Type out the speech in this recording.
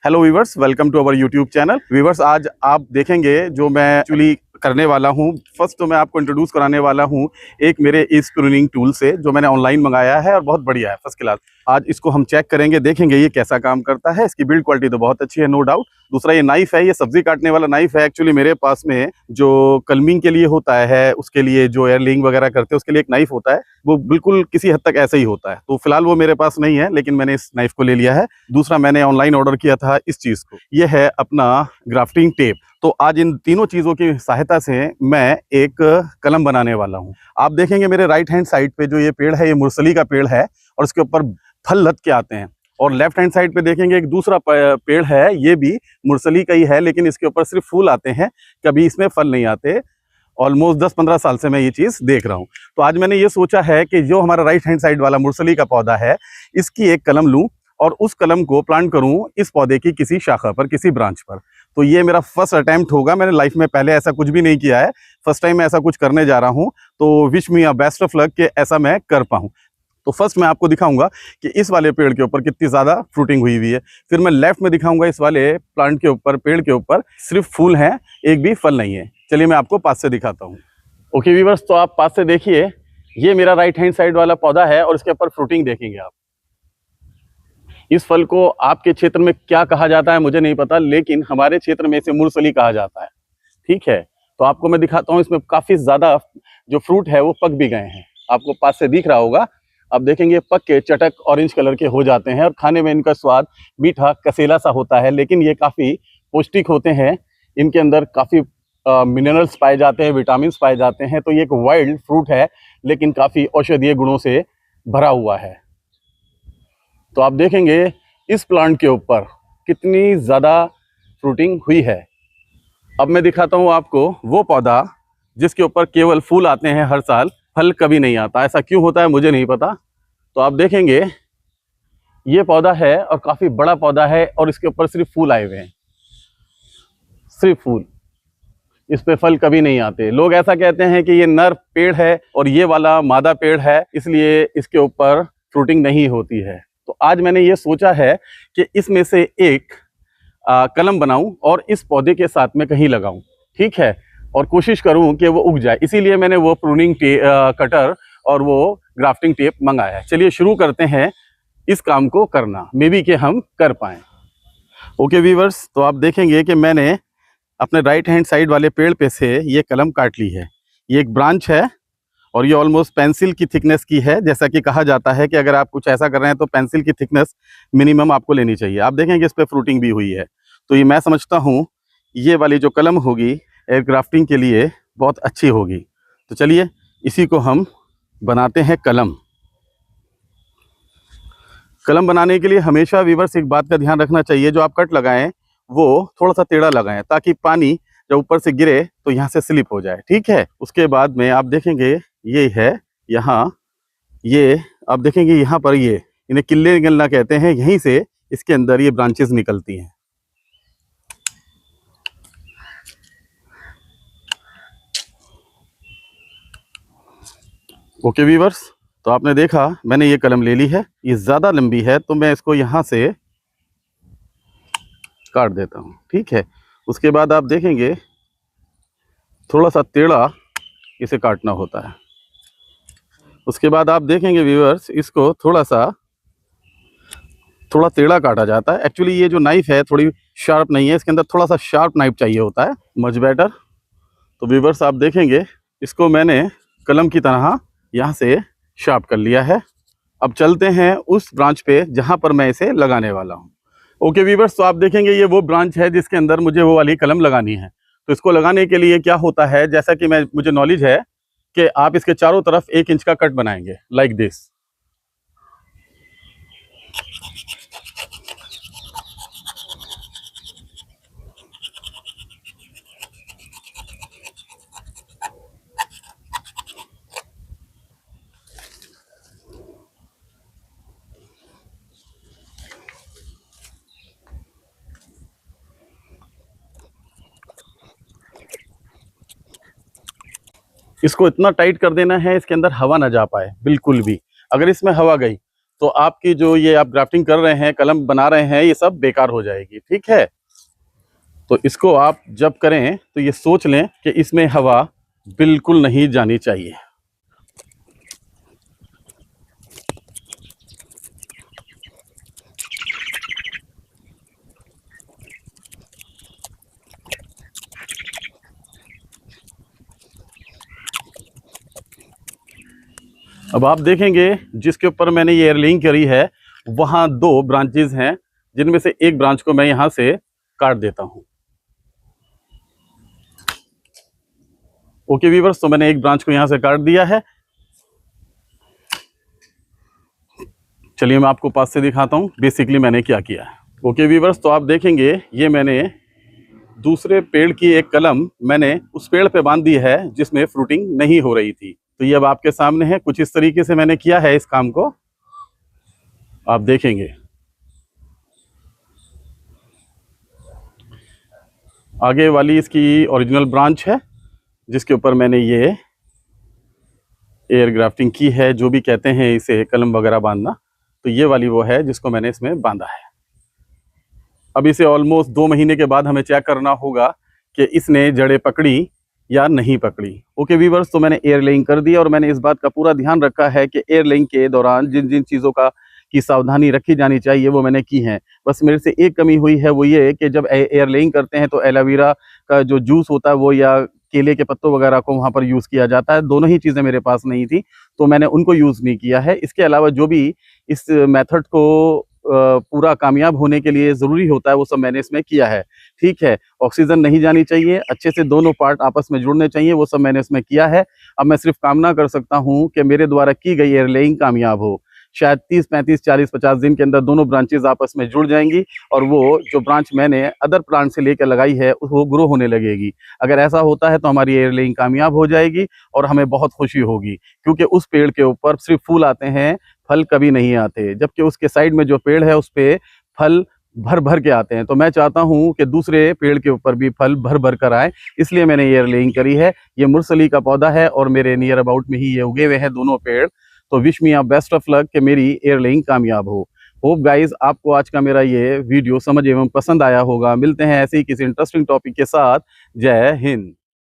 Hello viewers, welcome to our YouTube channel. Viewers, आज आप देखेंगे जो मैं एक्चुअली करने वाला हूँ। फर्स्ट तो मैं आपको इंट्रोड्यूस कराने वाला हूँ एक मेरे इस प्रूनिंग टूल से जो मैंने ऑनलाइन मंगाया है और बहुत बढ़िया है, फर्स्ट क्लास। आज इसको हम चेक करेंगे, देखेंगे ये कैसा काम करता है। इसकी बिल्ड क्वालिटी तो बहुत अच्छी है, नो डाउट। दूसरा, ये नाइफ है, ये सब्जी काटने वाला नाइफ है। एक्चुअली मेरे पास में जो कलमिंग के लिए होता है, उसके लिए जो एयरलिंग वगैरह करते हैं उसके लिए एक नाइफ होता है, वो बिल्कुल किसी हद तक ऐसा ही होता है। तो फिलहाल वो मेरे पास नहीं है, लेकिन मैंने इस नाइफ को ले लिया है। दूसरा, मैंने ऑनलाइन ऑर्डर किया था इस चीज़ को, ये है अपना ग्राफ्टिंग टेप। तो आज इन तीनों चीज़ों की सहायता से मैं एक कलम बनाने वाला हूँ। आप देखेंगे मेरे राइट हैंड साइड पे जो ये पेड़ है, ये मुरसली का पेड़ है और इसके ऊपर फल लद के आते हैं। और लेफ्ट हैंड साइड पे देखेंगे एक दूसरा पेड़ है, ये भी मुरसली का ही है, लेकिन इसके ऊपर सिर्फ फूल आते हैं, कभी इसमें फल नहीं आते। ऑलमोस्ट 10-15 साल से मैं ये चीज़ देख रहा हूँ। तो आज मैंने ये सोचा है कि जो हमारा राइट हैंड साइड वाला मुरसली का पौधा है, इसकी एक कलम लूँ और उस कलम को प्लांट करूँ इस पौधे की किसी शाखा पर, किसी ब्रांच पर। तो ये मेरा फर्स्ट अटैम्प्ट होगा। मैंने लाइफ में पहले ऐसा कुछ भी नहीं किया है, फर्स्ट टाइम मैं ऐसा कुछ करने जा रहा हूँ। तो wish me a best of luck कि ऐसा मैं कर पाऊँ। तो फर्स्ट मैं आपको दिखाऊंगा कि इस वाले पेड़ के ऊपर कितनी ज़्यादा फ्रूटिंग हुई हुई है। फिर मैं लेफ्ट में दिखाऊंगा इस वाले प्लांट के ऊपर, पेड़ के ऊपर सिर्फ फूल हैं, एक भी फल नहीं है। चलिए मैं आपको पास से दिखाता हूँ। ओके वीवर्स, तो आप पास से देखिए, ये मेरा राइट हैंड साइड वाला पौधा है और इसके ऊपर फ्रूटिंग देखेंगे आप। इस फल को आपके क्षेत्र में क्या कहा जाता है मुझे नहीं पता, लेकिन हमारे क्षेत्र में इसे मुरसली कहा जाता है। ठीक है, तो आपको मैं दिखाता हूँ। इसमें काफ़ी ज़्यादा जो फ्रूट है वो पक भी गए हैं, आपको पास से दिख रहा होगा। आप देखेंगे पक के चटक ऑरेंज कलर के हो जाते हैं और खाने में इनका स्वाद मीठा कसेला सा होता है, लेकिन ये काफ़ी पौष्टिक होते हैं। इनके अंदर काफ़ी मिनरल्स पाए जाते हैं, विटामिन पाए जाते हैं। तो ये एक वाइल्ड फ्रूट है, लेकिन काफ़ी औषधीय गुणों से भरा हुआ है। तो आप देखेंगे इस प्लांट के ऊपर कितनी ज़्यादा फ्रूटिंग हुई है। अब मैं दिखाता हूँ आपको वो पौधा जिसके ऊपर केवल फूल आते हैं हर साल, फल कभी नहीं आता। ऐसा क्यों होता है मुझे नहीं पता। तो आप देखेंगे ये पौधा है और काफ़ी बड़ा पौधा है और इसके ऊपर सिर्फ फूल आए हुए हैं, सिर्फ फूल, इस पे फल कभी नहीं आते। लोग ऐसा कहते हैं कि ये नर पेड़ है और ये वाला मादा पेड़ है, इसलिए इसके ऊपर फ्रूटिंग नहीं होती है। तो आज मैंने ये सोचा है कि इसमें से एक कलम बनाऊं और इस पौधे के साथ में कहीं लगाऊं, ठीक है, और कोशिश करूं कि वो उग जाए। इसीलिए मैंने वो प्रूनिंग कटर और वो ग्राफ्टिंग टेप मंगाया है। चलिए शुरू करते हैं इस काम को करना, मे बी कि हम कर पाएँ। ओके वीवर्स, तो आप देखेंगे कि मैंने अपने राइट हैंड साइड वाले पेड़ पे से ये कलम काट ली है। ये एक ब्रांच है और ये ऑलमोस्ट पेंसिल की थिकनेस की है। जैसा कि कहा जाता है कि अगर आप कुछ ऐसा कर रहे हैं तो पेंसिल की थिकनेस मिनिमम आपको लेनी चाहिए। आप देखेंगे इस पर फ्रूटिंग भी हुई है। तो ये मैं समझता हूँ ये वाली जो कलम होगी एयर ग्राफ्टिंग के लिए बहुत अच्छी होगी। तो चलिए इसी को हम बनाते हैं कलम। कलम बनाने के लिए हमेशा वीवर्स एक बात का ध्यान रखना चाहिए, जो आप कट लगाएं वो थोड़ा सा टेढ़ा लगाएं, ताकि पानी जब ऊपर से गिरे तो यहाँ से स्लिप हो जाए। ठीक है, उसके बाद में आप देखेंगे ये है यहाँ, ये आप देखेंगे यहाँ पर, ये इन्हें किल्ले निकलना कहते हैं, यहीं से इसके अंदर ये ब्रांचेस निकलती हैं। ओके वीवर्स, तो आपने देखा मैंने ये कलम ले ली है। ये ज़्यादा लंबी है तो मैं इसको यहाँ से काट देता हूँ। ठीक है, उसके बाद आप देखेंगे थोड़ा सा टेढ़ा इसे काटना होता है। उसके बाद आप देखेंगे व्यूअर्स, इसको थोड़ा टेढ़ा काटा जाता है। एक्चुअली ये जो नाइफ है थोड़ी शार्प नहीं है, इसके अंदर थोड़ा सा शार्प नाइफ चाहिए होता है, मच बेटर। तो व्यूअर्स आप देखेंगे इसको मैंने कलम की तरह यहाँ से शार्प कर लिया है। अब चलते हैं उस ब्रांच पे जहाँ पर मैं इसे लगाने वाला हूँ। ओके व्यूअर्स, तो आप देखेंगे ये वो ब्रांच है जिसके अंदर मुझे वो वाली कलम लगानी है। तो इसको लगाने के लिए क्या होता है, जैसा कि मुझे नॉलेज है कि आप इसके चारों तरफ 1 इंच का कट बनाएंगे, लाइक दिस। इसको इतना टाइट कर देना है इसके अंदर हवा ना जा पाए बिल्कुल भी। अगर इसमें हवा गई तो आपकी जो ये आप ग्राफ्टिंग कर रहे हैं, कलम बना रहे हैं, ये सब बेकार हो जाएगी। ठीक है, तो इसको आप जब करें तो ये सोच लें कि इसमें हवा बिल्कुल नहीं जानी चाहिए। अब आप देखेंगे जिसके ऊपर मैंने ये एयरलिंग करी है, वहाँ 2 ब्रांचेज हैं, जिनमें से एक ब्रांच को मैं यहाँ से काट देता हूँ। ओके व्यूअर्स, तो मैंने एक ब्रांच को यहाँ से काट दिया है। चलिए मैं आपको पास से दिखाता हूँ बेसिकली मैंने क्या किया है। ओके व्यूअर्स, तो आप देखेंगे ये मैंने दूसरे पेड़ की एक कलम मैंने उस पेड़ पे बांध दी है जिसमें फ्रूटिंग नहीं हो रही थी। तो ये अब आपके सामने है, कुछ इस तरीके से मैंने किया है इस काम को, आप देखेंगे। आगे वाली इसकी ओरिजिनल ब्रांच है जिसके ऊपर मैंने ये एयर ग्राफ्टिंग की है, जो भी कहते हैं इसे कलम वगैरह बांधना। तो ये वाली वो है जिसको मैंने इसमें बांधा है। अब इसे ऑलमोस्ट 2 महीने के बाद हमें चेक करना होगा कि इसने जड़ें पकड़ी या नहीं पकड़ी। ओके व्यूअर्स, तो मैंने एयर लेइंग कर दिया और मैंने इस बात का पूरा ध्यान रखा है कि एयर लेइंग के दौरान जिन जिन चीज़ों की सावधानी रखी जानी चाहिए वो मैंने की है। बस मेरे से एक कमी हुई है, वो ये कि जब एयर लेइंग करते हैं तो एलोवेरा का जो जूस होता है वो या केले के पत्तों वगैरह को वहाँ पर यूज़ किया जाता है। दोनों ही चीज़ें मेरे पास नहीं थी, तो मैंने उनको यूज़ नहीं किया है। इसके अलावा जो भी इस मेथड को पूरा कामयाब होने के लिए ज़रूरी होता है वो सब मैंने इसमें किया है। ठीक है, ऑक्सीजन नहीं जानी चाहिए, अच्छे से दोनों पार्ट आपस में जुड़ने चाहिए, वो सब मैंने इसमें किया है। अब मैं सिर्फ कामना कर सकता हूँ कि मेरे द्वारा की गई एयर लेइंग कामयाब हो। शायद 30, 35, 40, 50 दिन के अंदर दोनों ब्रांचेज आपस में जुड़ जाएंगी और वो जो ब्रांच मैंने अदर प्लांट से लेकर लगाई है वो ग्रो होने लगेगी। अगर ऐसा होता है तो हमारी एयर लेइंग कामयाब हो जाएगी और हमें बहुत खुशी होगी, क्योंकि उस पेड़ के ऊपर सिर्फ फूल आते हैं, फल कभी नहीं आते, जबकि उसके साइड में जो पेड़ है उस पे फल भर भर के आते हैं। तो मैं चाहता हूं कि दूसरे पेड़ के ऊपर भी फल भर भर कर आए, इसलिए मैंने एयर लेइंग करी है। ये मुरसली का पौधा है और मेरे नियर अबाउट में ही ये उगे हुए हैं दोनों पेड़। तो wish me best of luck कि मेरी एयर लेइंग कामयाब हो। होप गाइज आपको आज का मेरा ये वीडियो समझ एवं पसंद आया होगा। मिलते हैं ऐसे ही किसी इंटरेस्टिंग टॉपिक के साथ। जय हिंद।